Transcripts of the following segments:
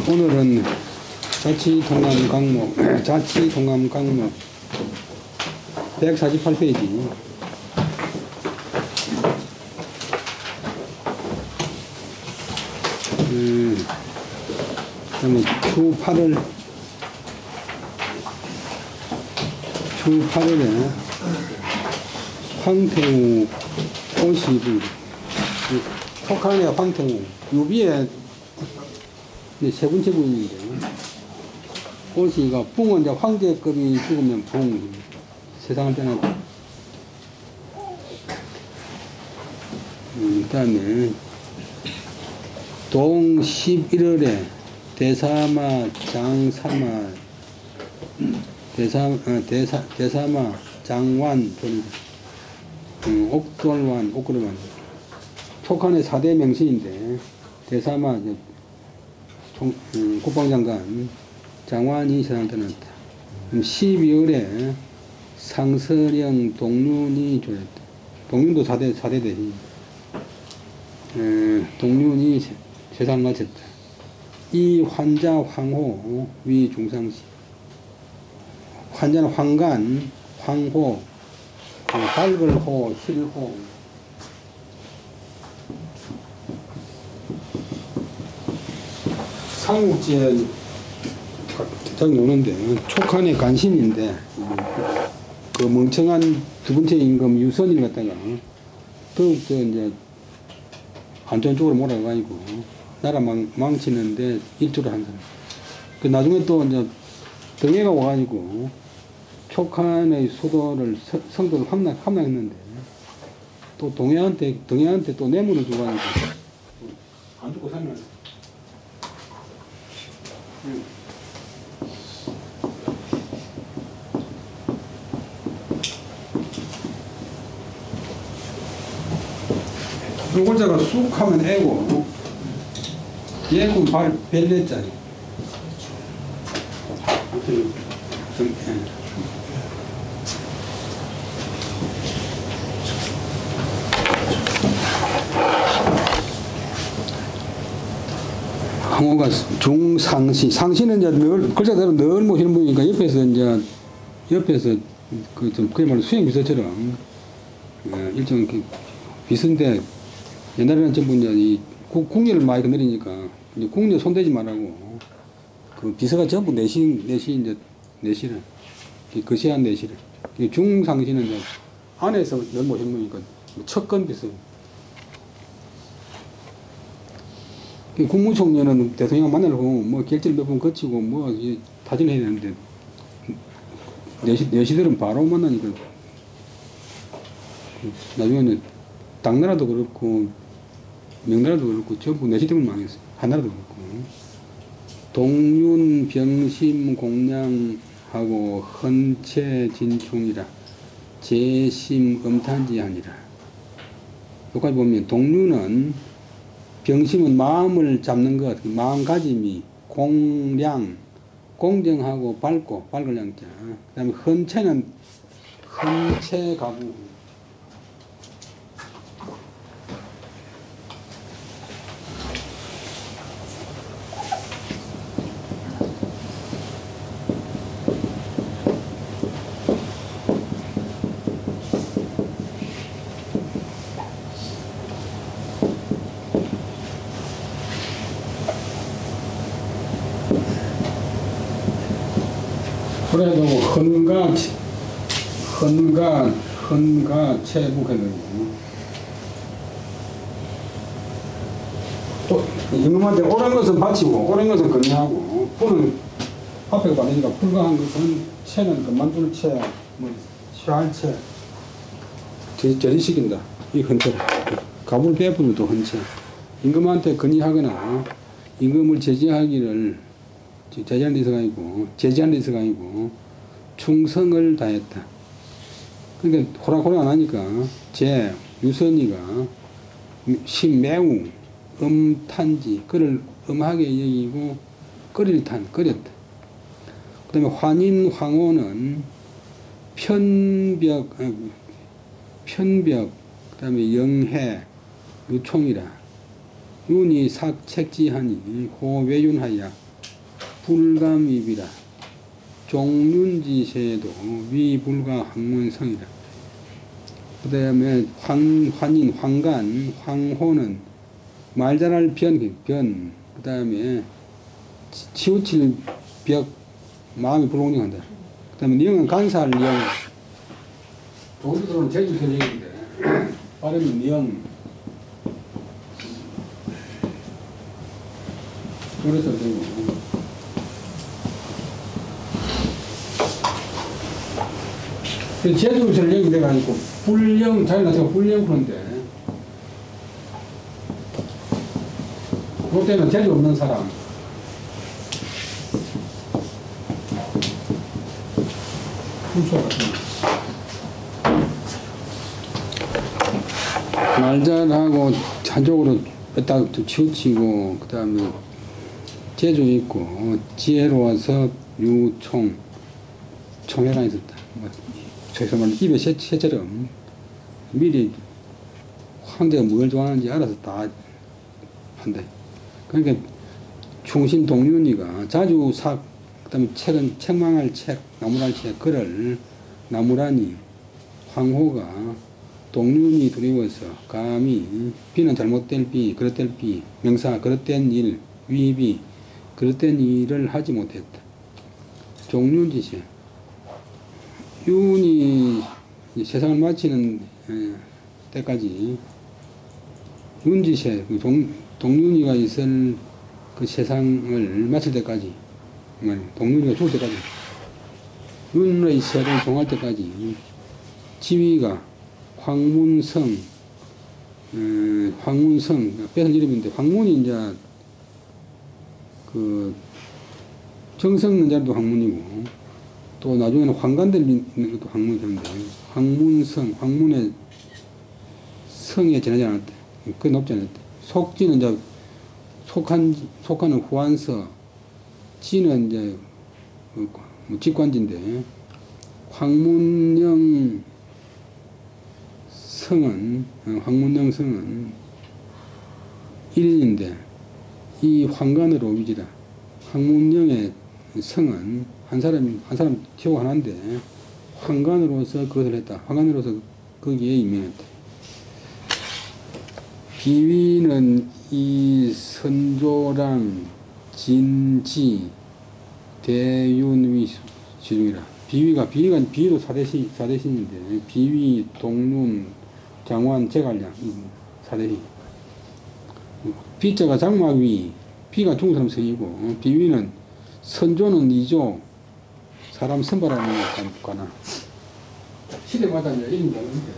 오늘은 자치통감 강목 148페이지. 그다음에 주 8월에 황태우 오시부 톡하네요. 황태우 유비의 세 번째 부인인데, 오시가 붕은 이제 황제급이 죽으면 붕, 세상을 떠났다. 그 다음에 동 11월에 대사마 장사마 대사마 장완 옥돌완 촉한의 4대 명신인데, 대사마 국방장관 장완이 세상을 떠났다. 12월에 상서령 동륜이 조였다. 동륜도 4대 대신. 동륜이 세상을 마쳤다. 이 환자 황호 위 중상시. 환자는 황간, 황호, 발글호, 실호. 삼국지에 장이 오는데, 촉한의 간신인데, 그 멍청한 두 번째 임금 유선을 갖다가 더욱더 이제 안전 쪽으로 몰아가지고 나라 망치는데 일조를 한 사람. 그 나중에 또 이제 등해가 와가지고 촉한의 수도를 성도를 함락했는데, 또 등해한테 또 뇌물을 주고가지고 안 죽고 살면. 요글자가 쑥 하면 애고, 얘는 발 벨레자리. 항호가 중상시. 상시는 이제 늘, 글자대로 늘 모시는 분이니까 옆에서 그야말로 수행 비서처럼, 일종 비서인데, 옛날에는 전부 이제 이 궁녀를 많이 건드리니까, 이제 궁녀 손대지 말라고, 그 비서가 전부 내시를, 거시한 내시를. 중상시는 이제 안에서 늘 모시는 분이니까, 척건 비서. 국무총리는 대통령 만나려고 뭐 결제를 몇 번 거치고 뭐 타진해야 되는데, 내시들은 바로 만나니까, 나중에는 당나라도 그렇고 명나라도 그렇고 전부 내시 때문에 망했어요. 한나라도 그렇고. 동륜 병심 공량하고 헌체 진충이라 재심 음탄지하니라. 여기까지 보면 동륜은, 병심은 마음을 잡는 것, 마음가짐이 공량, 공정하고 밝을 양자. 그 다음에 헌체는 헌체 가부. 그래도 헌가 체북해가지고 또 임금한테 옳은 것은 바치고 옳은 것은 건의하고, 풀은 앞에 받으니까 불가한 것은 채는 그만둘 채, 취할 채 저리시킨다. 이 헌체. 갑을 베풀도 헌체. 임금한테 건의하거나 임금을 제지하는 데 있어가 아니고 충성을 다했다. 그러니까 호락호락 안 하니까 유선이가 매우 음탄지, 그를 음하게 여기고 끓였다. 그 다음에 환인, 황호는 편벽, 그 다음에 영해, 유총이라. 윤이 삭책지하니 호외윤하야 불감입이라. 종윤지세도 위불가 학문성이라. 그 다음에 환인, 황간, 황호는 말잘할 변, 그 다음에 치우칠 벽, 마음이 불공정한다. 그 다음에 영은 간사할 영. 도수들은 제주설 얘기인데, 발음은 영. 그래서 되고. 제주설 얘기 돼가지고, 불령, 자기가 제가 불령 그런데, 그때는 제주 없는 사람. 말잘하고 한쪽으로 뺐다 치우치고 그 다음에 재주 있고 지혜로워서 유총 총회가 있었다. 저기서 말로 입에 새처럼 미리 황제가 뭘 좋아하는지 알아서 다 한대. 그러니까 충신 동윤이가 자주 그 다음에 책은 책망할 책, 나무랄 책, 글을 나무라니 황호가 동윤이 두려워서 감히 비는 잘못될 비, 그릇될 비, 명사 그릇된 일, 위비 그릇된 일을 하지 못했다. 종윤지세 윤이 세상을 마치는 때까지 윤지세 동윤이가 있을 그 세상을 마칠 때까지 동윤이가 죽을 때까지 윤의 세를 종할 때까지 지위가 황문성 뺏은 이름인데 황문이 이제 그 정성 있는 자리도 황문이고 또 나중에는 황간될 있는 것도 황문이 되는데 황문성 황문의 성에 지나지 않았대. 그게 높지 않았대. 속지는 이제 속하는 후한서 지는 이제 뭐 직관지인데 황문영 성은 1인인데 이 황간으로 위지라. 황문영의 성은 한 사람 티오 하나인데 황간으로서 그것을 했다. 황간으로서 거기에 임명했다. 비위는 이 선조랑 진지 대윤위 시중이라. 비위도 사대신인데 비위, 동륜, 장환, 제갈량 사대신. 비자가 장마위, 비가 중국 사람 성이고 비위는 선조는 2조 사람 선발하는 것 같나. 시대마다 이제 이름이 다른데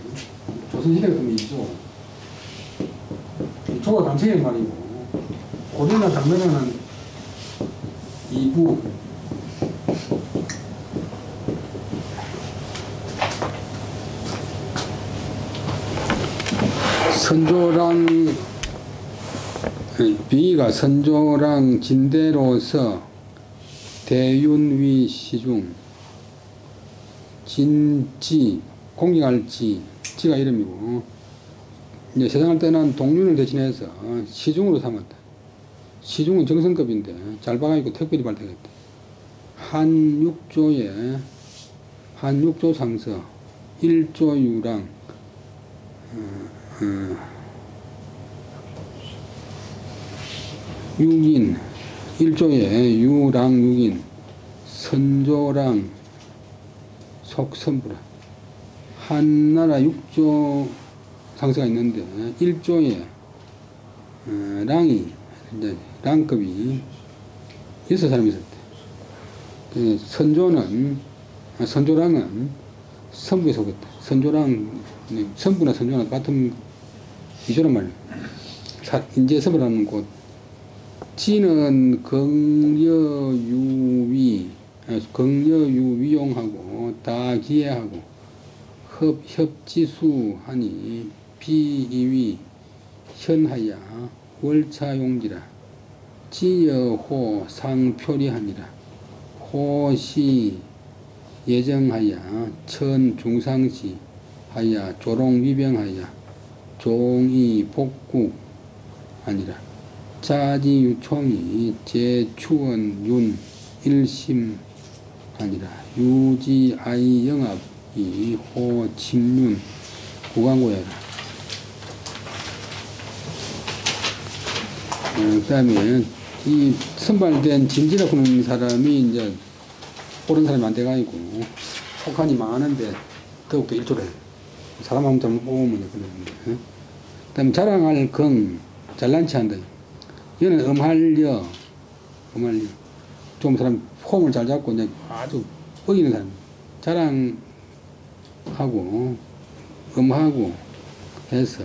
조선시대 같은 2조 조가 감sek의 말이고 고려나 당나라는 2부 선조랑 비위가 선조랑 진대로서 대윤위 시중 진지 공경할 지가 이름이고 이제 세상을 떠난 동륜을 대신해서 시중으로 삼았다. 시중은 정성급인데 잘 박아있고 특별히 발탁했다. 한육조에 한육조 상서 1조 유랑 6인 1조에 유랑 6인 선조랑 속선부라. 한나라 6조 상서가 있는데 1조에 랑이 이제 랑급이 6사람이 있었대. 선조랑은 선부에 속했다. 선조랑 선부나 선조나 같은 이조란 말이야. 인제 선부라는 곳. 지는 긍여유위용하고 다기해하고 협지수하니 비이위 현하야 월차용지라. 지여호 상표리하니라. 호시 예정하야 천중상시 하야 조롱위병하야 종이 복국 아니라 자지유총이 제추원 윤 일심 아니라 유지아이 영합이 호침윤 구광고야라. 그 다음에 이 선발된 진지라고 하는 사람이 이제 옳은 사람이 안 돼가지고 속한이 많은데 더욱더 일조를 해요. 사람 한번 잘못 보면 그러는데. 그 다음에 자랑할 경 잘난 체 한다. 이거는 음할려 좀 사람 폼을 잘 잡고 이제 아주 어기는 사람. 자랑하고 음하고 해서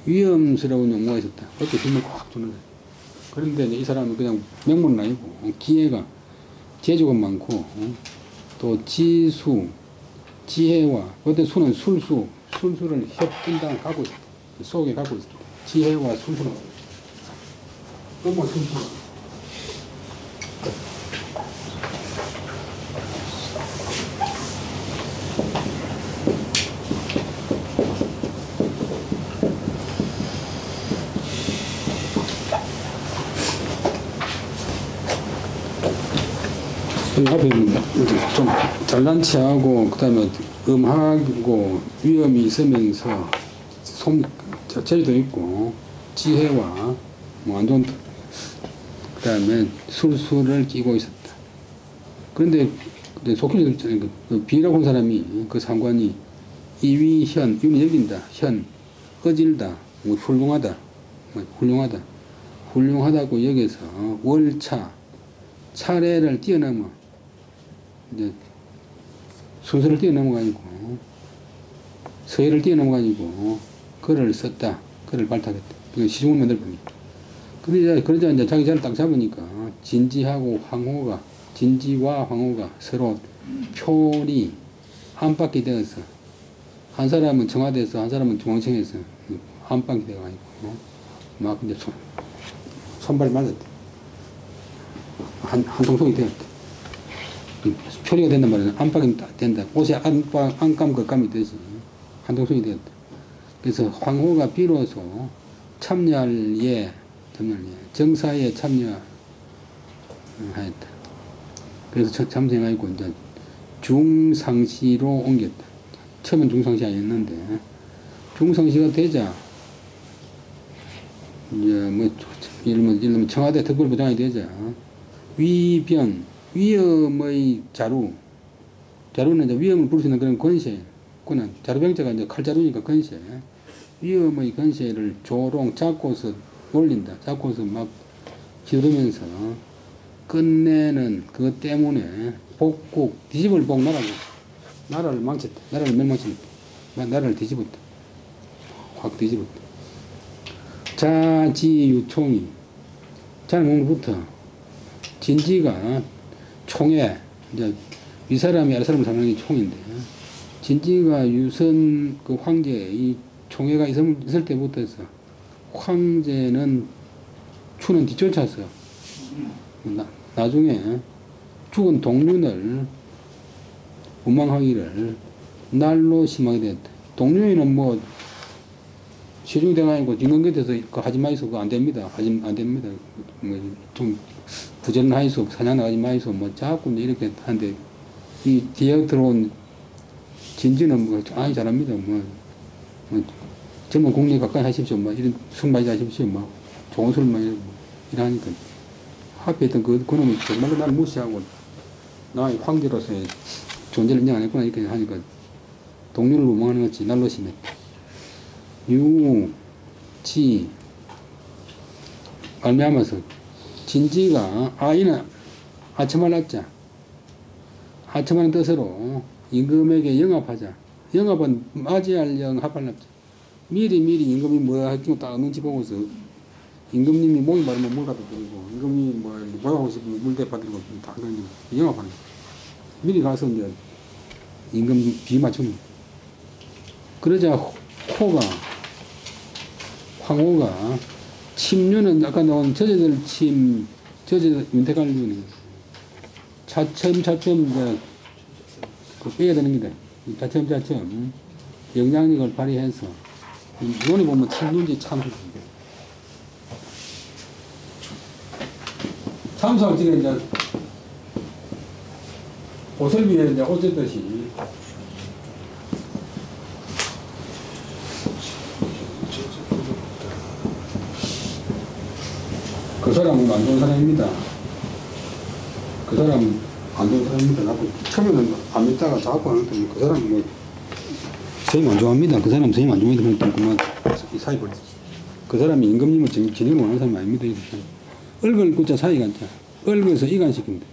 위험스러운 용어가 있었다. 그것도 힘을 꽉 주는 거예요. 그런데 이 사람은 그냥 명문은 아니고 기회가 재주가 많고 또 지수 지혜와 그때 수는 술수를 협진당 갖고 있다. 속에 갖고 있다. 지혜와 술수는 술수 앞에 좀 잘난 체하고 그다음에 음하고 위험이 있으면서 재주도 있고 지혜와 뭐 안 좋은 그다음에 술수를 끼고 있었다. 그런데 속히 비라고 한 사람이 그 상관이 이위현 이는 여긴다 현 어질다 뭐 훌륭하다고 여기서 월차 차례를 뛰어넘어 이제 순서를 뛰어넘어가지고 서예를 뛰어넘어가지고 글을 썼다. 글을 발탁했다. 이거 시중을 만들 겁니다. 그러자 이제 자기 자리를 딱 잡으니까 진지와 황호가 서로 표리 안팎이 되어서 한 사람은 청와대에서 한 사람은 중앙청에서 안팎이 되어가지고 막 이제 손발이 맞았대. 한 통속이 되었대. 표리가 된단 말이야. 안팎이 된다. 옷에 안감, 겉감이 되지. 한 통속이 되었다. 그래서 황호가 비로소 참여할 정사에 참여하였다. 그래서 참여해가지고 이제 중상시로 옮겼다. 처음엔 중상시 아니었는데 중상시가 되자 이제 뭐 예를 들면 청와대 특별부장이 되자 위험의 자루는 이제 위험을 부를 수 있는 그런 권한 자루병자가 이제 칼자루니까 권세 위험의 권세를 조롱 잡고서 올린다. 잡고서 막 휘두르면서 끝내는 그것 때문에 복국 뒤집을 복 나라를 망쳤다. 나라를 멸망시켰다. 나라를 뒤집었다. 확 뒤집었다. 자지유총이 자는 몸부터 진지가 총에 이제 윗사람이 아랫사람을 상하는 게 총인데 진지가 유선 그 황제 이 총회가 있을 때부터 해서 황제는 추는 뒤쫓아서 나중에 죽은 동륜을 원망하기를 날로 심하게 되었다. 동륜이는 뭐 시중이 돼가지고 임금 곁에서 그거 하지 마이소 그거 안 됩니다. 안 됩니다. 뭐 좀 부전하이소 사냥 나가지 마이소 뭐 자꾸 이렇게 하는데 이 뒤에 들어온 진지는 뭐 아니 잘합니다. 뭐 젊은 국리 가까이 하십시오. 뭐 이런 술 많이 하십시오. 뭐 좋은 술 많이 이러니까 하필 했던 그놈이 정말로 나를 무시하고 나 황제로서의 존재를 인정 안 했구나 이렇게 하니까 동료를 원망하는 것이 날로 심했다. 유지 말미암아서 진지가 아이는 아첨할랐자 아첨하는 뜻으로 임금에게 영합하자. 영합은 맞이할 영합할랍자. 미리 임금이 뭐 할지 딱 눈치 보고서 임금님이 목이 마르면 물 갖다 드리고 임금님이 뭐 하고 싶으면 물 대파 드리고 다 그런 영합하는 거야. 미리 가서 이제 임금 비 맞추는. 그러자 황호가 침류는 아까 나온 저제들 윤택할 윤이 차츰차츰 이제 그 빼야 되는 겁니다. 차츰차츰 영향력을 발휘해서 눈이 보면 참눈지 참수입니다. 참수할 적에 이제 옷을 위해 이제 옷젖듯이 그 사람은 안 좋은 사람입니다. 그 사람은 안 좋은 사람입니다. 나도 처음에는 안 믿다가 자꾸 하는데 그 사람은 뭐 선생님 안 좋아합니다. 그 사람은 선생님 안 좋아합니다. 그랬더니 그만 사이 버렸어. 그 사람이 임금님을 진행을 원하는 사람이 아닙니다. 얼굴 굿자 사이가 앉아. 얼굴에서 이간시킵니다.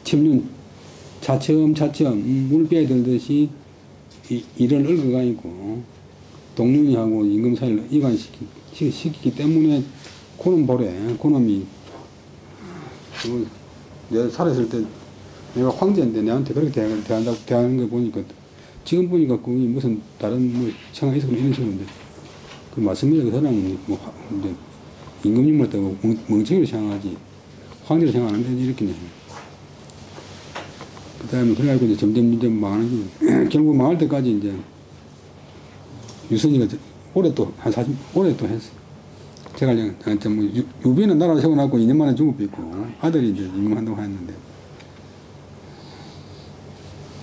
침륜 차츰차츰 물 빼야 되듯이 이를 얽어가 있고 동륜이하고 임금 사이를 이간시키기 때문에 그놈 보래. 그놈이 내가 살았을 때 내가 황제인데 내한테 그렇게 대하는 거 보니까 지금 보니까 그게 무슨 다른 뭐 생각이 있었거나 이런 식으로인데 그 맞습니다. 그 사람은 뭐 이제 임금님을 떠고 멍청이로 생각하지 황제로 생각 안 하는데 이렇게 그 다음에 그래가지고 이제 점점 망하는 게 결국 망할 때까지 이제 유선이가 올해 또 한 40, 올해 또 했어. 제가 그냥 뭐 유비는 나라 세워놨고 2년 만에 중국 뵙고 아들이 이제 임금한다고 했는데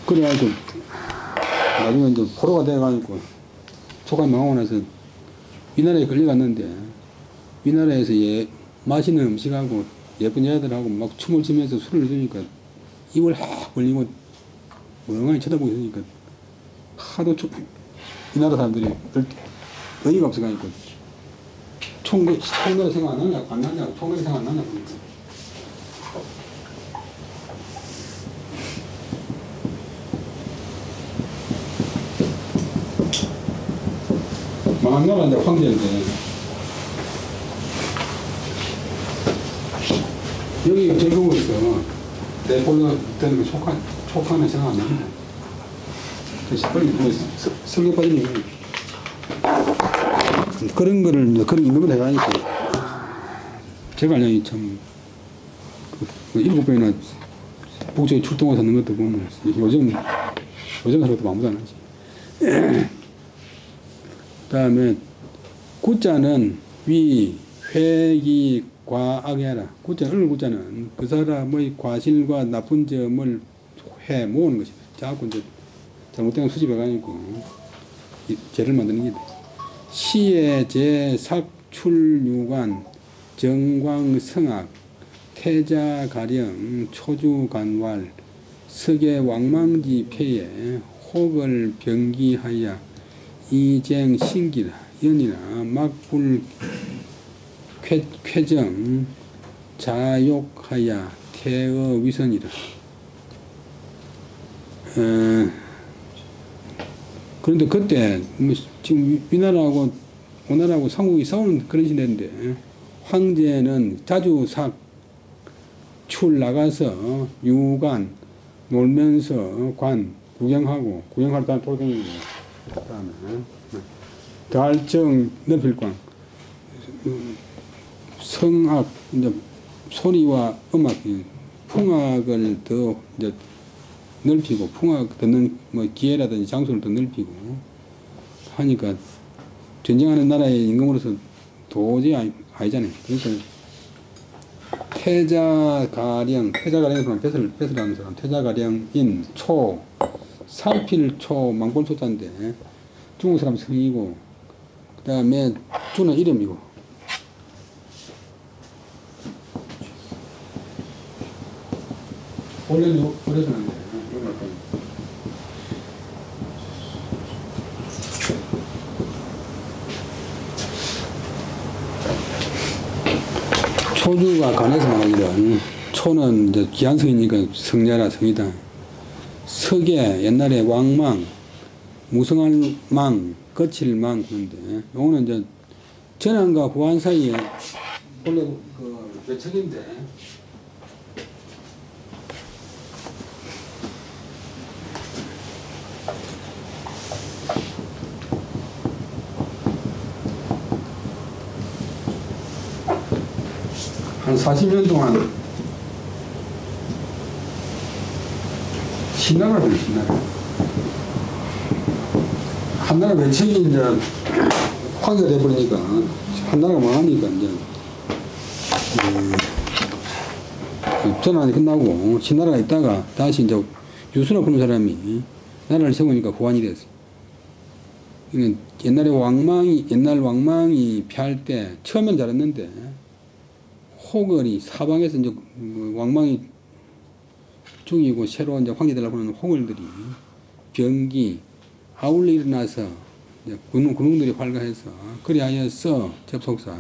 그래가지고 나중에 이제 포로가 돼가지고 조카 망하고 나서 위나라에 끌려갔는데 위나라에서 맛있는 음식하고 예쁜 여자들하고 막 춤을 추면서 술을 주니까 입을 확 벌리고 멍하니 쳐다보고 있으니까 하도 이 나라 사람들이 의의가 없어가지고 총괄 생각 안 나냐? 안 나냐? 총괄 생각 안 나냐? 그러니까. 망한 나라 이제 황제인데 여기 즐거웠어. 내꼴로 되는 거 촉하는 생각 안 납니다. 그래서 빨리 뭐 설계 빠지니 그런 거를 그런 임금을 해가니까 제가 알량이 참 그 7번이나 북쪽에 출동해서 하는 것도 보면 요즘 사람도 아무도 안 하지. 그 다음에 구자는 위, 회기, 과악해라. 구자, 얼굴 구자는 그 사람의 과실과 나쁜 점을 모으는 것이다. 자꾸 이제 잘못된 걸 수집해가지고 죄를 만드는 게 돼. 시의 제, 삭출유관, 정광성악, 태자가령, 초주간왈, 석의 왕망지 폐에 혹을 병기하여 이쟁 신기라 연이나 막불 쾌정 자욕하여 태어 위선이라. 그런데 그때 뭐 지금 위나라하고 오나라하고 삼국이 싸우는 그런 시대인데 황제는 자주 출 나가서 유관 놀면서 관 구경할 때 돌아다니는 거예요. 그다음에 달정 넓힐광 성악 이제 소리와 음악 풍악을 더 이제 넓히고 풍악 듣는 뭐 기회라든지 장소를 더 넓히고 하니까 전쟁하는 나라의 임금으로서 도저히 아니잖아요. 그러니까 태자가령에서만 뺏으라는 사람 태자가령인 초 살필초 망골초자인데 중국 사람 성이고 그 다음에 주는 이름이고 원래는 그래서는 안 돼. 초주가 간에서 말하기는 초는 이제 기한성이니까 성자라 성이다. 석에 옛날에 왕망, 무성할 망, 거칠 망 그런데 요거는 이제 전한과 후한 사이에 원래 그 외척인데 한 40년 동안 신나라를 신나라. 한나라 외척이 이제 황제가 돼버리니까 한나라가 망하니까 이제 전환이 끝나고 신나라가 있다가 다시 이제 유수라 부르는 사람이 나라를 세우니까 후환이 됐어. 옛날 왕망이 피할 때 처음엔 잘했는데 호걸이 사방에서 이제 왕망이 죽이고 새로 이제 황제 되려고 하는 호걸들이 병기 아울러 일어나서 이제 군웅들이 활가해서 그리하여서 접속사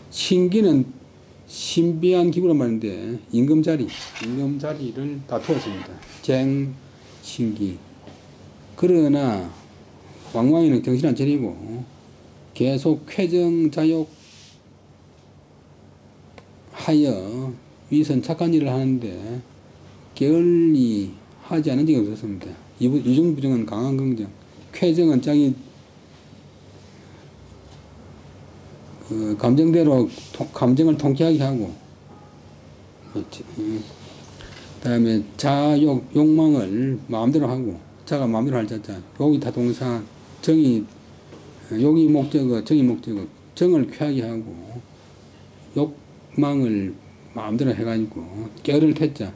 신기는 신비한 기구란 말인데 임금자리를 다투었습니다. 쟁 신기. 그러나 왕망이는 정신 안 차리고 계속 쾌정자욕 하여 위선 착한 일을 하는데 게을리 하지 않은 적이 없었습니다. 이중부정은 강한 긍정, 쾌정은 자기 감정대로 감정을 통쾌하게 하고, 그 다음에 자욕, 욕망을 마음대로 하고, 자가 마음대로 할 자자, 욕이 다 동사, 욕이 목적어, 정이 목적어, 정을 쾌하게 하고, 욕망을 마음대로 해가지고, 게으를 태자,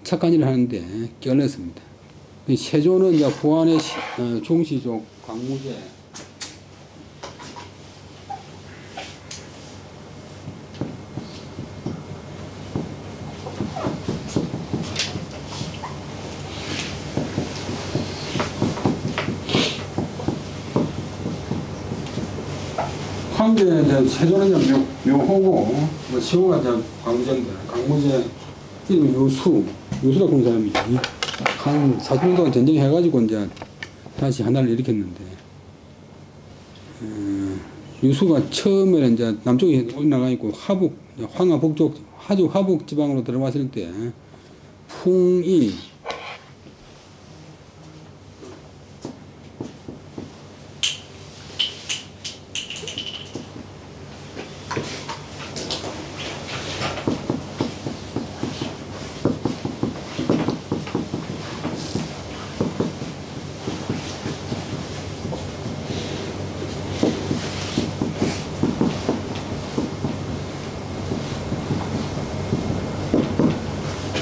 착한 일을 하는데 게을렀습니다. 세조는 이제 후한의 중시족 광무제, 황제 세조는 이제 묘호고, 시호가 이제 광무제인데, 광무제 이름이 유수라고 하는 사람이 한 40년 동안 전쟁해가지고 이제 다시 하나를 일으켰는데, 유수가 처음에는 이제 남쪽에 올라가 있고 황하 북쪽 아주 화북 지방으로 들어왔을 때 풍이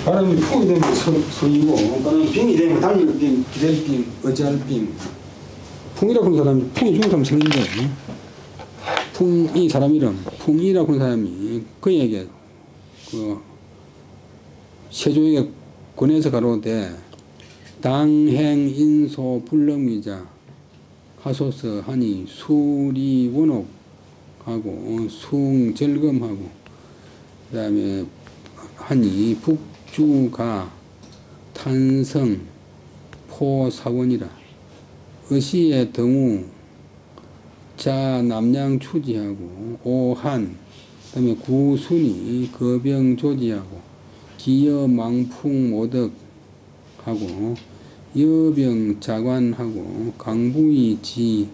바람이 풍이 되면 서이고, 바람이 빙이 되면 달릴 빙, 기댈 빙, 어찌할 빙. 풍이라고 하는 사람이, 풍이 죽은 사람 생긴데, 풍이 사람 이름, 풍이라고 하는 사람이 그에게, 세조에게 권해서 가로되, 당행 인소 불렁위자 하소서 하니 수리원옥하고 숭절검하고, 그 다음에 하니 북주가 탄성 포사원이라 의시의 등우 자 남양 추지하고 오한 그다음에 구순이 거병 조지하고 기여 망풍 모덕하고 여병 자관하고 강부이 지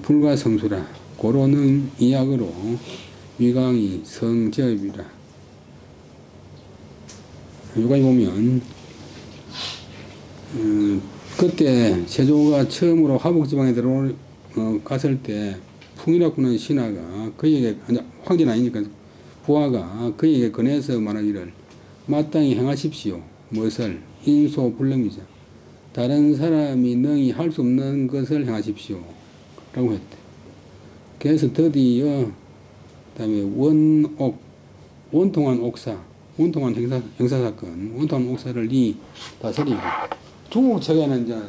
불가성수라 고로는 이약으로 위강이 성제업이라. 여기까지 보면 그때 세조가 처음으로 화북지방에 들어갔을 때 풍이라고 하는 신하가 그에게, 황제는 아니니까 부하가 그에게 권해서 말하기를 마땅히 행하십시오. 무엇을? 인소불능이자 다른 사람이 능히 할 수 없는 것을 행하십시오 라고 했대. 그래서 드디어 그 다음에 원옥, 원통한 옥사, 원통한 형사사건, 원통한 옥사를 다스리고, 중국 측에는 이제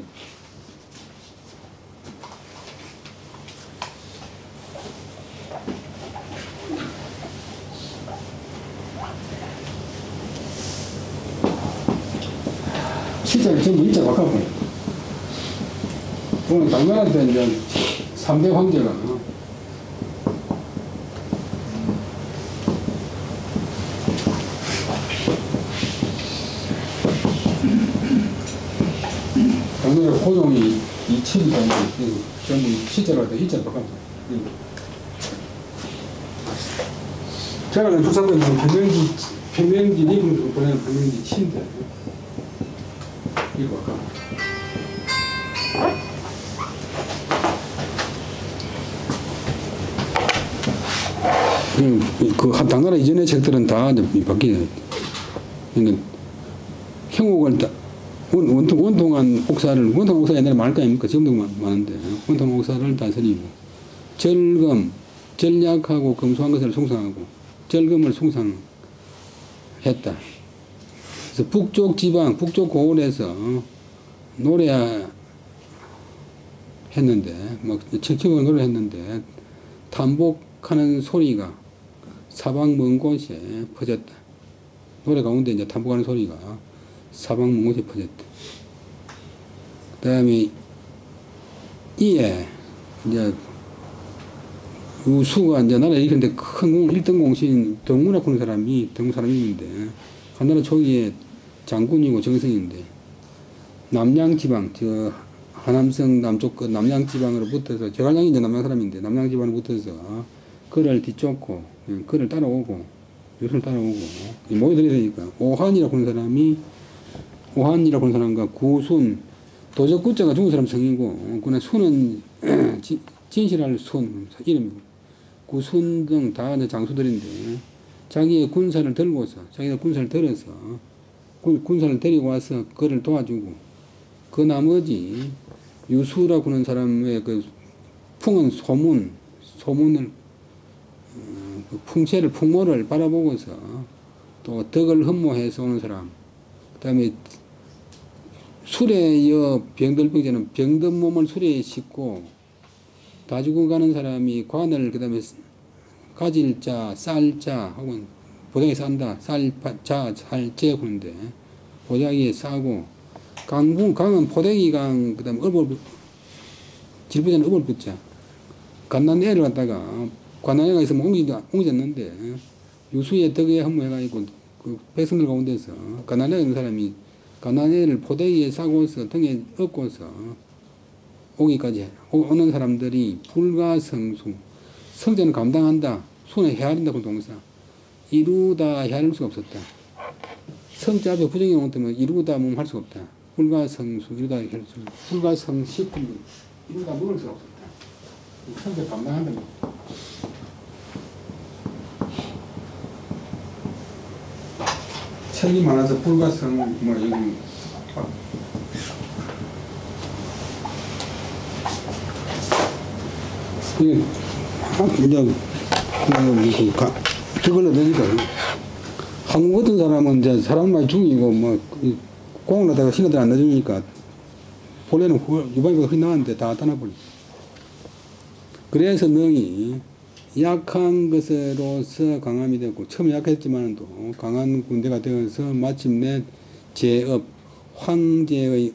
시절이 전부 일자 바꿔버려. 오늘 당나라한테 이제 3대 황제가 당나라 고종이 2칠이 전부 시절을 다 일자 바꿔버려. 제가 주사부에 편명지 리뷰를 보내는 편명지 치인데 이거 아까. 당나라 이전의 책들은 다 바뀌네. 그러니까 형옥을 원통한 옥사 옛날에 많을 거 아닙니까? 지금도 많은데 원통한 옥사를 다스리고 절금, 전략하고 검소한 것을 숭상하고 절금을 숭상했다. 그래서 북쪽 지방, 북쪽 고을에서 노래했는데 척척을 노래했는데 탐복하는 소리가 사방 먼 곳에 퍼졌다. 노래 가운데 이제 탐복하는 소리가 사방 먼 곳에 퍼졌다. 그 다음에 이에 이제 우수가 이제 나라 일으켰는데 큰 1등 공신 덕문학 하는 사람이 있는데 한나라 초기에 장군이고 정승인데 남양지방 저 하남성 남쪽 끝 남양지방으로 붙어서 제갈량이 이제 남양 사람인데 남양지방으로 붙어서 그를 뒤쫓고 그를 따라오고 요선을 따라오고 모여들으니까 오한이라고 하는 사람이 오한이라고 하는 사람과 구순 도적 구자가 중국 사람 성이고 그는 순은 진실할 순 이름이고 구순 등 다 장수들인데 자기의 군사를 들고서 자기가 군사를 들어서 군사를 데리고 와서 그를 도와주고 그 나머지 유수라고 하는 사람의 그 풍은 소문을 풍채를 풍모를 바라보고서 또 덕을 흠모해서 오는 사람 그 다음에 술에 이어 병들병자는 병든 몸을 술에 싣고 다 죽어가는 사람이 관을 그 다음에 가질자 쌀자 혹은 보자기에 싼다 쌀자 살제 그런데 보자기에 싸고 강은 포대기강 그 다음에 질부자는 을붙자 갓난애를 갖다가 관난애가 있으면 옮겨졌는데 유수의 덕에 흠모해가지고 그 백성들 가운데서 갓난애가 있는 사람이 갓난애를 포대기에 싸고서 등에 업고서 오기까지 오는 사람들이 불가성수 성자는 감당한다 손에 헤아린다고 동사 이루다 헤아릴 수가 없었다. 성자 앞에 부정이 오기 때문에 이루다 몸 할 수가 없다. 불가성수 이루다 헤아릴 수 없다. 불가성식품 이루다 먹을 수가 없었다. 성자 감당한다. 책이 많아서 불가성 뭐 여기 이제 저걸로 되니까 한국 같은 사람은 이제 사람 많이 죽이고 뭐 공을 하다가 신하들 안 넣어주니까 본래는 유방비가 흔히 나왔는데 다 떠나버려. 그래서 능이 약한 것으로서 강함이 되고 처음에 약했지만도 강한 군대가 되어서 마침내 제업 황제의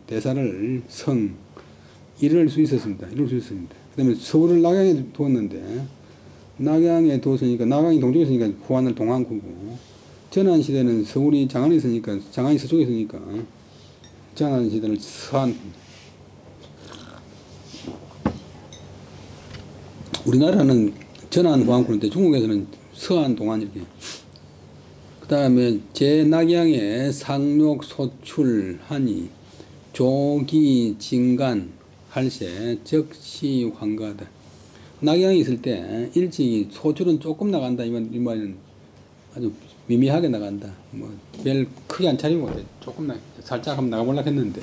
대사를 이룰 수 있었습니다. 그 다음에 서울을 낙양에 두었는데 낙양에 두었으니까 낙양이 동쪽에 있으니까 후한을 동안구고 전한시대는 서울이 장안에 있으니까 장안이 서쪽에 있으니까 전한시대를 서안 우리나라는 전안 후안구인데 중국에서는 서안 동안 이렇게 그 다음에 제낙양에 상록 소출하니 조기 진간 할세 적시 환가다. 낙양이 있을 때 일찍이 소출은 조금 나간다 이 말은 아주 미미하게 나간다. 뭐 별 크게 안 차리고 조금 살짝 한번 나가보려고 했는데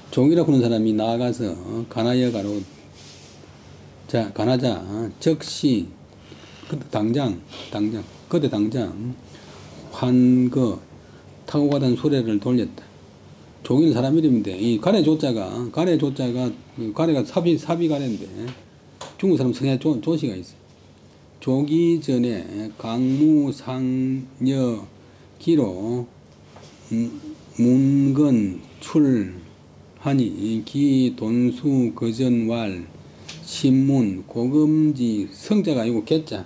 종이라고 하는 사람이 나가서 가나여가로 자 가나자 적시 그때 당장 환거 타고 가던 수레를 돌렸다. 종이는 사람 이름인데 이 가래조자가 가래가 사비 가래인데 중국 사람 성에 조시가 있어요. 조기 전에 강무상여 기로 문건 출하니 기 돈수 거전왈 신문 고금지 성자가 아니고 개자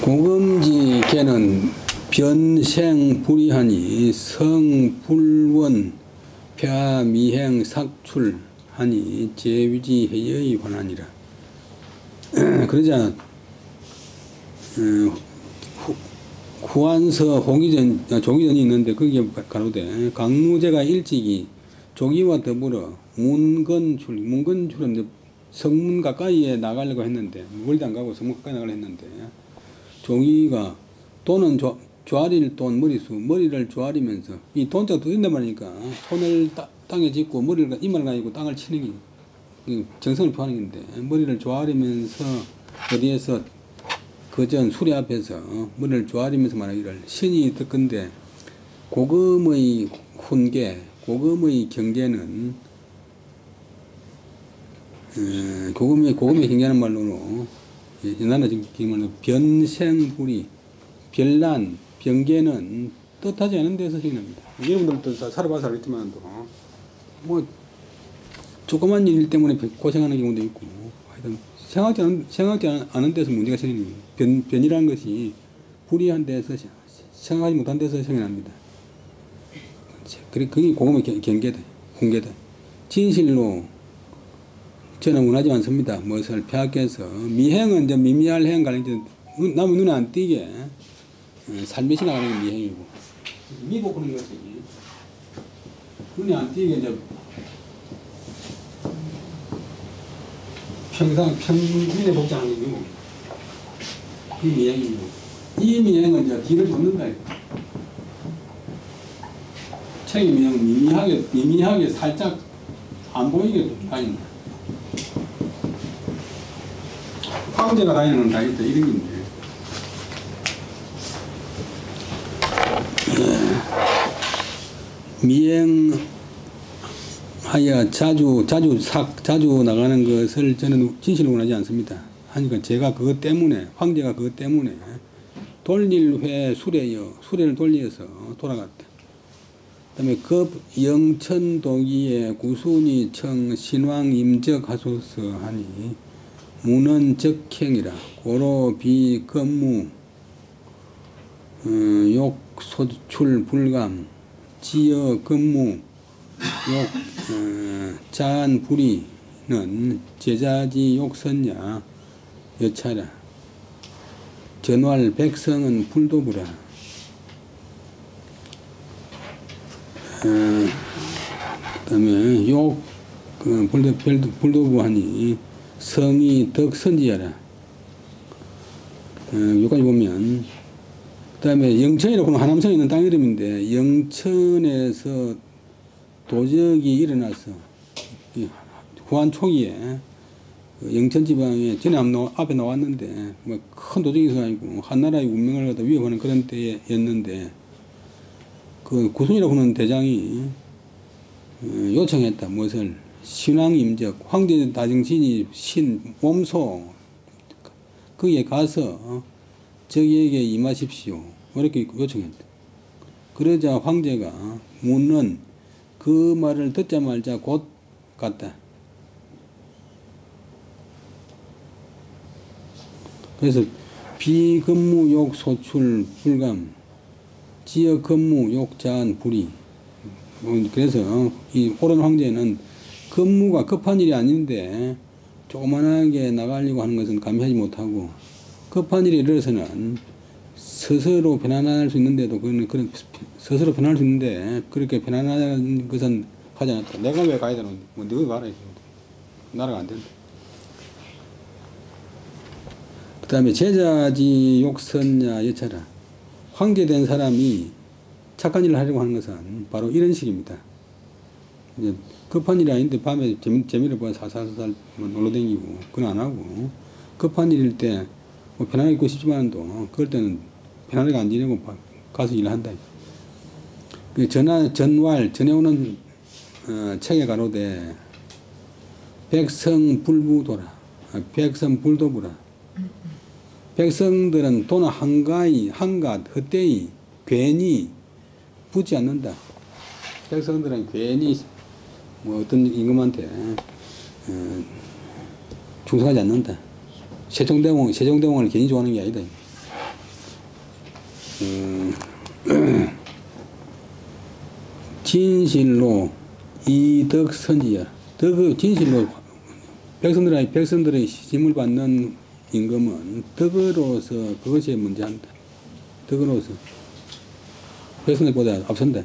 고금지 개는 변생불이하니 성불원 폐하 미행 삭출하니 제위지 해여의 환하니라. 그러자 후한서 조기전이 있는데 거기에 가로되 강무제가 일찍이 조기와 더불어 문건출은 이제 성문 가까이에 나가려고 했는데 멀리 안 가고 성문 가까이 나가려고 했는데 조기가 또는 조아리를 돈 머리를 조아리면서 이 돈자가 뜯는단 말이니까 손을 땅에 짚고 머리를 이마를 가지고 땅을 치는 게 정성을 표하는 건데 머리를 조아리면서 어디에서 그전 수레 앞에서 머리를 조아리면서 말하기를 신이 듣건대 고금의 훈계 고금의 경계는 고금의 경계하는 말로는 옛날에 지금 변생불이 별난 병계는 뜻하지 않은 데서 생깁니다. 여러분들도 살아봐서 알겠지만도 뭐 조그만 일 때문에 고생하는 경우도 있고 하여튼 생각지 않은 데서 문제가 생깁니다. 변이라는 것이 불이한 데서 생각하지 못한 데서 생겨납니다. 그게 고금의 경계다, 훈계다. 진실로 저는 원하지 않습니다. 무엇을 폐하께서 미행은 이제 미미할 행 가는 남의 눈에 안 띄게 살며시 나가는 게 미행이고 미복 그런 것이 눈에 안 띄게 이제 평민에 복장하는 게 미복. 이 미행이고 이 미행은 이제 뒤를 돕는다. 책의 미행은 미미하게 살짝 안 보이게 다닌다. 황제가 다니는 다 있다 이런 건데 미행하여 자주 나가는 것을 저는 진실로 원하지 않습니다. 하니까 제가 그것 때문에 황제가 그것 때문에 돌릴 회 수레를 돌려서 돌아갔다. 그다음에 급 영천도기에 구순이 청 신왕 임적 하소서 하니 문은 적행이라 고로 비건무 욕 소출 불감 지어 근무 욕 자한 불이는 제자지 욕선야 여차라 전활 백성은 불도부라. 그 다음에 욕 불도부하니 성이 덕선지하라. 여기까지 보면 그 다음에 영천이라고 하남성에 있는 땅 이름인데 영천에서 도적이 일어나서 후한 초기에 영천 지방에 전에 앞에 나왔는데 뭐 큰 도적이 있어가지고 한나라의 운명을 갖다 위협하는 그런 때였는데 그 구순이라고 하는 대장이 요청했다. 무엇을 신왕임적 황제 다정신이 신 몸소 거기에 가서 저기에게 임하십시오. 이렇게 요청했다. 그러자 황제가 묻는 그 말을 듣자마자 곧 갔다. 그래서 비근무욕 소출 불감 지역 근무욕 자한 불이. 그래서 이 옳은 황제는 근무가 급한 일이 아닌데 조그만하게 나가려고 하는 것은 감시하지 못하고 급한 일이 일어서는 스스로 편안할 수 있는데도 그런 스스로 편안할 수 있는데 그렇게 편안한 것은 하지 않았다. 내가 왜 가야 되는데 뭐 너가 가라 했습니다. 나라가 안 된다. 그 다음에 제자지 욕선야 여차라. 황제된 사람이 착한 일을 하려고 하는 것은 바로 이런 식입니다. 이제 급한 일이 아닌데 밤에 재미를 보아 살살살 놀러다니고 그건 안 하고 급한 일일 때 뭐 편안하게 있고 싶지만도 그럴 때는 편안하게 안 지내고 가서 일을 한다. 전해오는 책에 가로되 백성불부도라. 백성불도부라. 백성들은 도는 한갓 헛되이 괜히 붙지 않는다. 백성들은 괜히 뭐 어떤 임금한테 충성하지 않는다. 세종대왕을 괜히 좋아하는 게 아니다. 진실로 이덕선지야. 덕의 진실로 백성들의 힘을 받는 임금은 덕으로서 그것이 문제한다. 덕으로서 백성들보다 앞선다.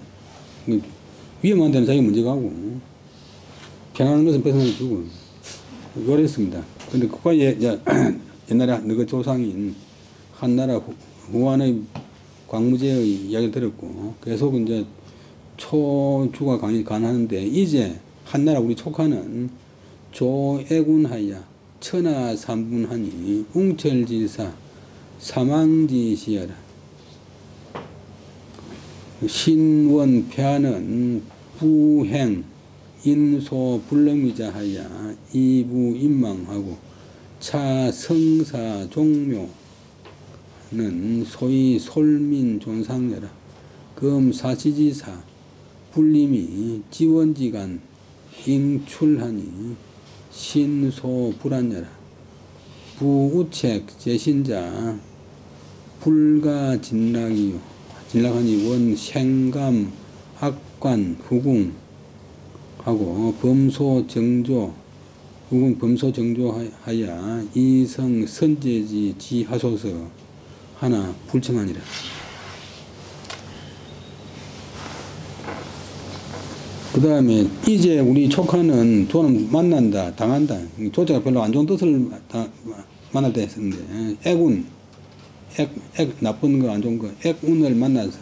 위험한 데는 자기가 먼저 가고 편안한 것은 백성들이 주고 그랬습니다. 근데 그과 옛날에 너그 조상인 한나라 후한의 광무제의 이야기를 들었고 계속 이제 초주가 가능하는데 이제 한나라 우리 촉하는 조애군하야 천하삼분하니 웅철지사 사망지시여라. 신원패하는 부행 인소 불능미자하야 이부인망하고 차성사 종묘는 소위 솔민존상여라. 금사시지사 불림이 지원지간 잉출하니 신소불안여라. 부우책 제신자 불가진락이요 진락하니 원생감 악관 후궁 하고 범소정조 후궁 범소정조하야 이성 선제지 지하소서 하나 불청하니라. 그 다음에 이제 우리 촉하는 조는 만난다 당한다. 조자가 별로 안 좋은 뜻을 만날 때 했었는데 애군 나쁜 거 안 좋은 거 액운을 만나서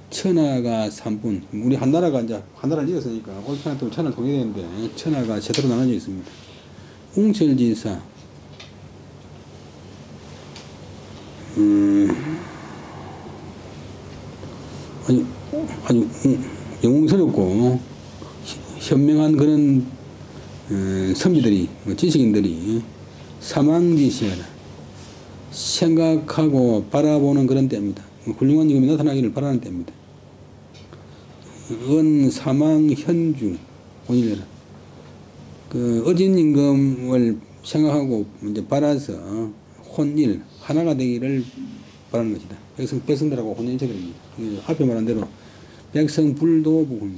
천하가 삼분 우리 한나라가 이제 한나라를 이었으니까 올편에 또 천하를 통일되는데 천하가 세트로 나눠져 있습니다. 웅철지사 아주 영웅스럽고 현명한 그런 선비들이 지식인들이 사망지시하라 생각하고 바라보는 그런 때입니다. 훌륭한 임금이 나타나기를 바라는 때입니다. 은사망현주 본일이라 그 어진 임금을 생각하고 이제 바라서 혼일 하나가 되기를 바라는 것이다. 백성들하고 혼연체결입니다. 앞에 말한 대로 백성불도 부흥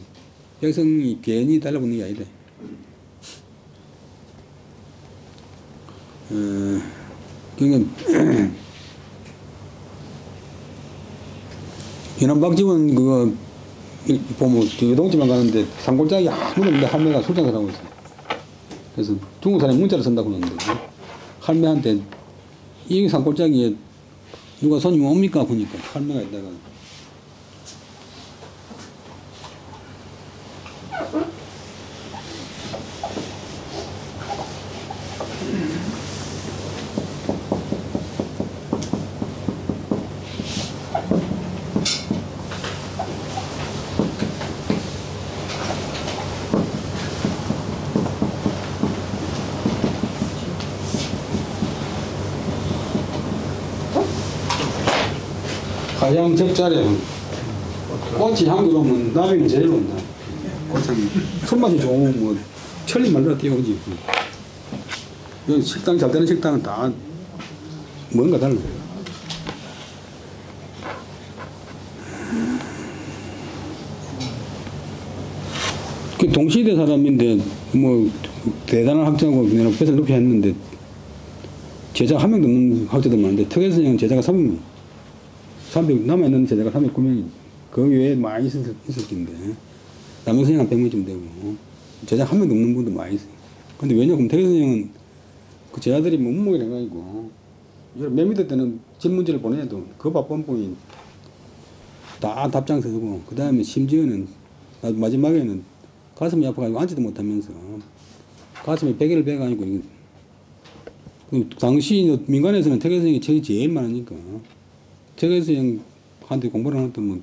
백성이 괜히 달라붙는 게 아니다. 그러니까 연안박지원 그거 보면 외동집만 가는데 산골짜기 아무도 없는데 할매가 술장을 하고 있어요. 그래서 중국 사람이 문자를 쓴다고 그러는데 할매한테 이 산골짜기에 누가 손님 옵니까? 보니까 할매가 있다가 가장 적절해. 꽃이 향기로우면 나비는 제일 온다. 꽃향기. 손맛이 좋으면 뭐 천리 만들어 띄워오지. 식당 잘 되는 식당은 다 뭔가 달라요. 그 동시대 사람인데 뭐 대단한 학자고 내가 뱃을 높이 했는데 제자 한 명도 없는 학자들 많은데 특혜선생은 제자가 300명. 300 남아있는 제자가 309명이 그 외에 많이 있을 텐데 남영선생 한 100명쯤 되고 제자 한 명도 없는 분도 많이 있어요. 근데 왜냐면 태계선생은 그 제자들이 문목이 해가지고 맨 밑에 때는 질문지를 보내도 그 바쁜 분이 다 답장 쓰고 그 다음에 심지어는 마지막에는 가슴이 아파가지고 앉지도 못하면서 가슴에 베개를 베가지고 당시 민간에서는 태계선생이 책이 제일 많으니까 태계선생한테 공부를 안 했던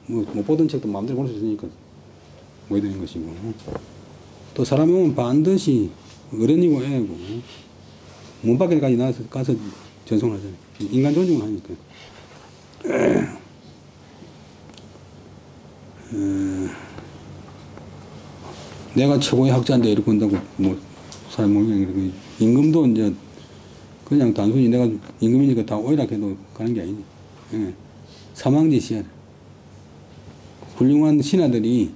못 보던 책도 마음대로 볼 수 있으니까 뭐 해야 되는 것이고 또 사람이 오면 반드시 어른이고 애고 문 밖에까지 나가서 가서 전송을 하잖아요. 인간 존중을 하니까. 내가 최고의 학자인데 이렇게 한다고 뭐 사람 모르겠는데 임금도 이제 그냥 단순히 내가 임금이니까 다 오이락해도 가는 게 아니지. 사망지시야. 훌륭한 신하들이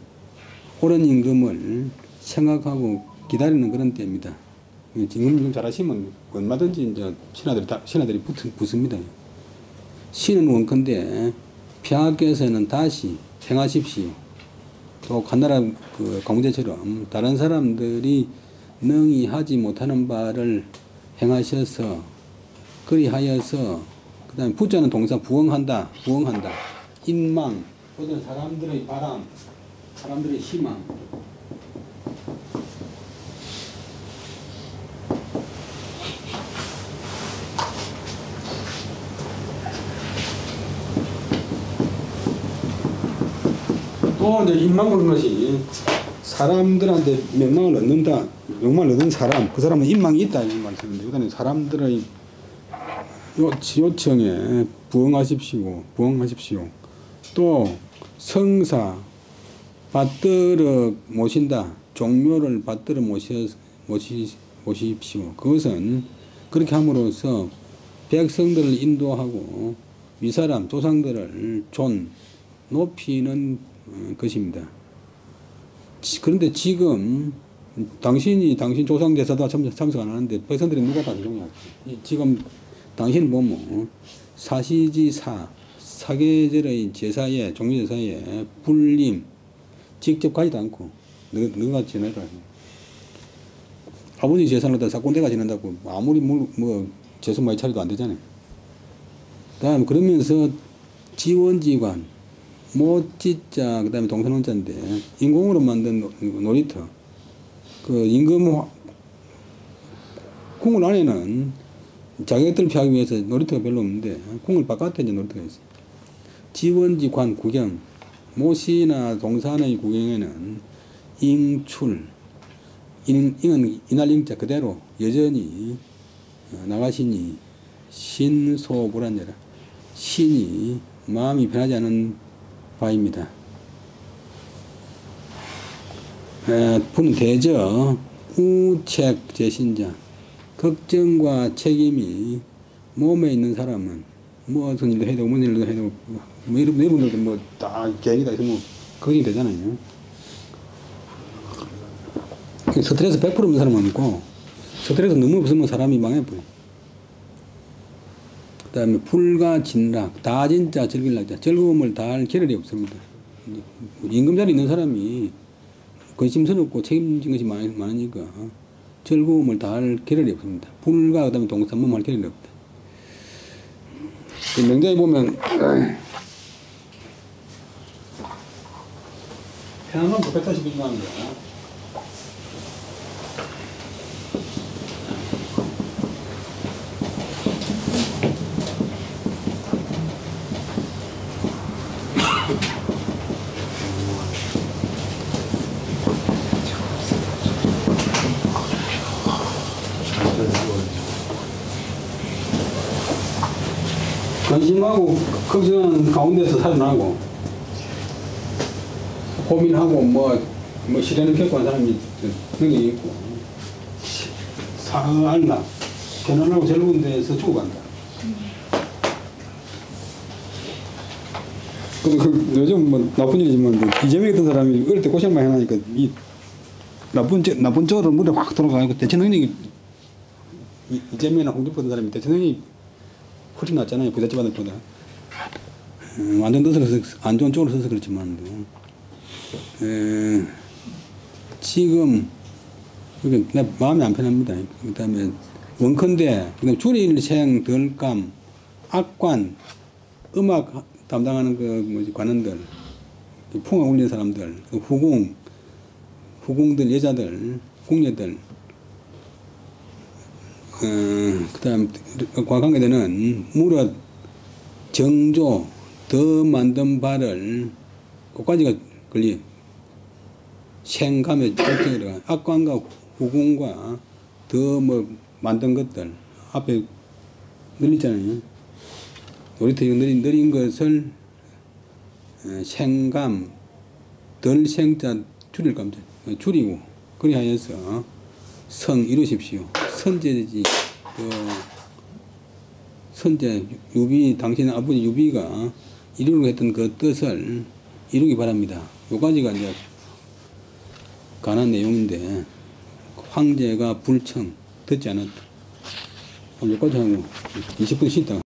옳은 임금을 생각하고 기다리는 그런 때입니다. 임금 좀 잘하시면 얼마든지 이제 신하들이 붙습니다. 신은 원컨대 폐하께서는 다시 행하십시오. 또 한나라 그 강무제처럼 다른 사람들이 능히 하지 못하는 바를 행하셔서 그리하여서 그 다음에 부자는 동사 부응한다. 인망 모든 사람들의 바람 사람들의 희망 또 이제 인망 그런 것이 사람들한테 명망을 얻는다. 명망을 얻은 사람, 그 사람은 인망이 있다 이런 말씀인데, 그다음에 사람들의 요청에 부응하십시오. 또 성사 받들어 모신다. 종묘를 받들어 모십시오. 그것은 그렇게 함으로써 백성들을 인도하고 위사람 조상들을 높이는 것입니다. 그런데 지금 당신 조상 제사도 참석 안 하는데 백성들이 누가 다 조용하지? 지금 당신 뭐뭐 사계절의 제사에 종교제사에 불림 직접 가지도 않고 너가 지내라. 아버지 제사를 다 꼰대가 지낸다고 아무리 뭐 제수 많이 차려도 안 되잖아요. 다음 그러면서 지원지관 못짓자 그다음에 동선원자인데 인공으로 만든 놀이터 그 임금 궁을 안에는 자객들 피하기 위해서 놀이터가 별로 없는데 궁을 바깥에 이제 놀이터가 있어요. 지원지관 구경 모시나 동산의 구경에는 잉출 잉은 이날잉자 그대로 여전히 나가시니 신소불안제라 신이 마음이 변하지 않은 바입니다. 분 대저 우책 제신자 걱정과 책임이 몸에 있는 사람은 무슨 일도 해도 무슨 일도 해도 뭐 이런 분들도 뭐 다 개인이다 해서 뭐 걱정이 되잖아요. 스트레스 100% 없는 사람은 없고 스트레스 너무 없으면 사람이 망해버려. 그 다음에 불과 진락 다 진짜 즐길락자 즐거움을 다할 겨를이 없습니다. 임금자리에 있는 사람이 근심스럽고 책임진 것이 많으니까 즐거움을 다할 겨를이 없습니다. 불과 그 다음에 동사 할 겨를이 없다. 명자에 보면 편안한 940이 나옵니다. 관심하고 걱정하는 가운데서 살아나고 고민하고 뭐 시련을 겪고 한 사람이 능력이 있고 살나 편안하고 즐거운 데서 죽어간다. 근데 요즘 뭐 나쁜 일이지만 이재명 같은 사람이 어릴 때 고생 많이 하니까 이 나쁜 쪽으로 물에 확 돌아가고 대체 능력이 이재명이나 홍준표 같은 사람이 대체 능력이 훨씬 낫잖아요. 부잣집 아들보다. 완전 떠서 안 좋은 쪽으로 써서 그렇지만 지금 내 마음이 안 편합니다. 그 다음에 원컨대 그다음에 줄일생 덜감 악관 음악 담당하는 그 관원들 풍악 울리는 사람들 후궁들 여자들 궁녀들 그 다음 관계되는 무릇 정조 더 만든 바를 그까지가 걸리 생감의 결정이라 악관과 후궁과 더 뭐 만든 것들 앞에 늘리잖아요. 놀이터 늘린 것을 생감 덜 생자 줄일감자 줄이고 그리하여서 성 이루십시오. 선제지 선제 유비 당신 아버지 유비가 이루려고 했던 그 뜻을 이루기 바랍니다. 요까지가 이제 관한 내용인데 황제가 불청 듣지 않았다. 여기까지 하고 20분 쉬다